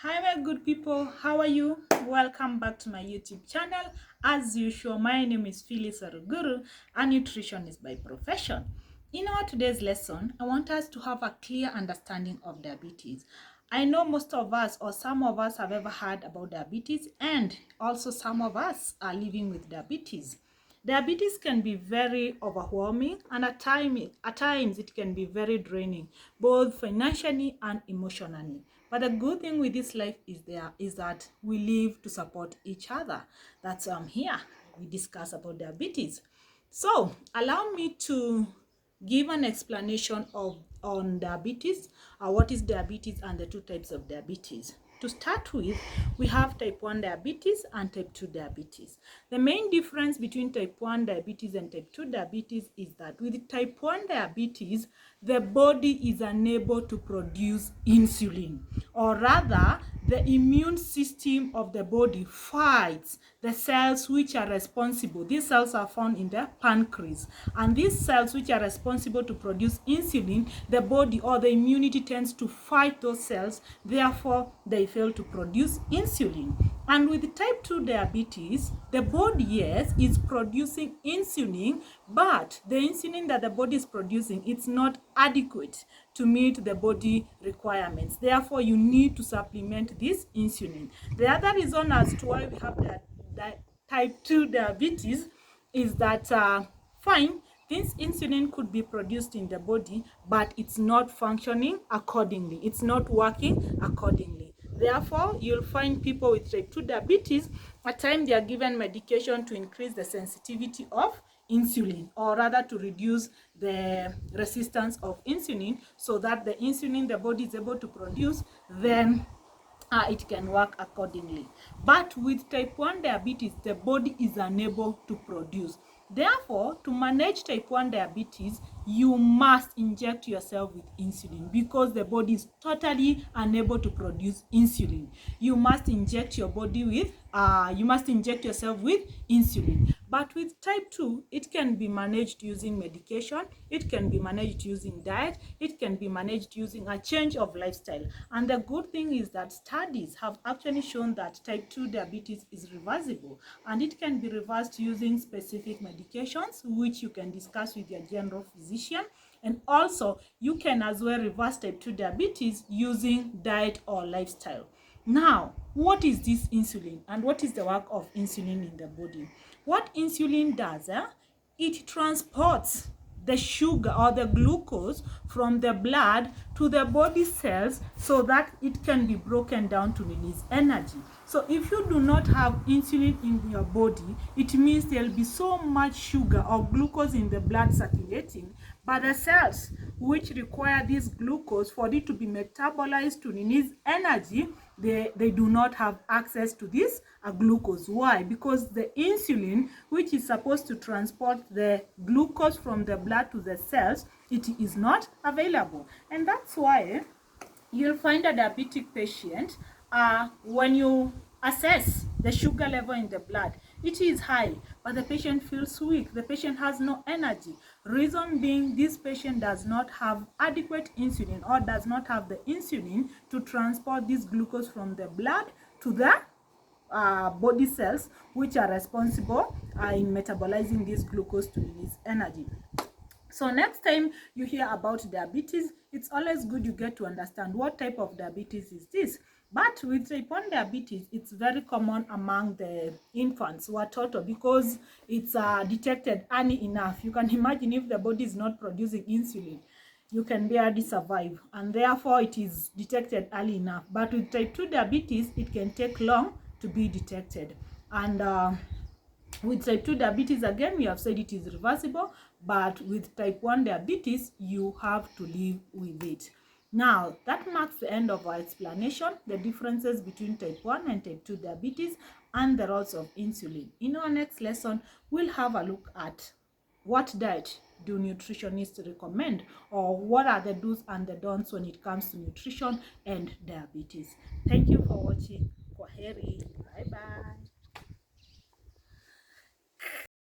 Hi my good people, how are you? Welcome back to my YouTube channel. As usual, my name is Phyllis Aruguru, a nutritionist by profession. In our today's lesson, I want us to have a clear understanding of diabetes. I know most of us or some of us have ever heard about diabetes, and also some of us are living with diabetes. Diabetes can be very overwhelming, and at times it can be very draining, both financially and emotionally. But the good thing with this life is that we live to support each other. That's why I'm here. We discuss about diabetes. So allow me to give an explanation on diabetes, what is diabetes and the two types of diabetes. To start with, we have type 1 diabetes and type 2 diabetes. The main difference between type 1 diabetes and type 2 diabetes is that with type 1 diabetes, the body is unable to produce insulin, or rather, the immune system of the body fights the cells which are responsible. These cells are found in the pancreas, and these cells which are responsible to produce insulin, the body or the immunity tends to fight those cells, therefore they fail to produce insulin. And with type 2 diabetes, the body, yes, is producing insulin, but the insulin that the body is producing, it's not adequate to meet the body requirements. Therefore, you need to supplement this insulin. The other reason as to why we have that type 2 diabetes is that, fine, this insulin could be produced in the body, but it's not functioning accordingly. It's not working accordingly. Therefore, you'll find people with type 2 diabetes, at times they are given medication to increase the sensitivity of insulin, or rather to reduce the resistance of insulin, so that the insulin the body is able to produce, then it can work accordingly. But with type 1 diabetes, the body is unable to produce. Therefore, to manage type 1 diabetes, you must inject yourself with insulin, because the body is totally unable to produce insulin. You must inject yourself with insulin. But with type 2, it can be managed using medication, it can be managed using diet, it can be managed using a change of lifestyle. And the good thing is that studies have actually shown that type 2 diabetes is reversible, and it can be reversed using specific medications, which you can discuss with your general physician. And also, you can as well reverse type 2 diabetes using diet or lifestyle. Now, what is this insulin, and what is the work of insulin in the body? What insulin does, it transports the sugar or the glucose from the blood to the body cells, so that it can be broken down to release energy. So if you do not have insulin in your body, it means there will be so much sugar or glucose in the blood circulating, but the cells which require this glucose for it to be metabolized to release energy, they do not have access to this glucose. Why? Because the insulin, which is supposed to transport the glucose from the blood to the cells, it is not available. And that's why you'll find a diabetic patient, when you assess the sugar level in the blood, it is high, but the patient feels weak. The patient has no energy. Reason being, this patient does not have adequate insulin, or does not have the insulin to transport this glucose from the blood to the body cells, which are responsible in metabolizing this glucose to release energy. So next time you hear about diabetes, it's always good you get to understand what type of diabetes is this. But with type 1 diabetes, it's very common among the infants who are total, because it's detected early enough. You can imagine if the body is not producing insulin, you can barely survive, and therefore it is detected early enough. But with type 2 diabetes, it can take long to be detected. And with type 2 diabetes, again, we have said it is reversible, but with type 1 diabetes, you have to live with it. Now, that marks the end of our explanation, the differences between type 1 and type 2 diabetes, and the roles of insulin. In our next lesson, we'll have a look at what diet do nutritionists recommend, or what are the do's and the don'ts when it comes to nutrition and diabetes. Thank you for watching. Kwaheri. Bye-bye.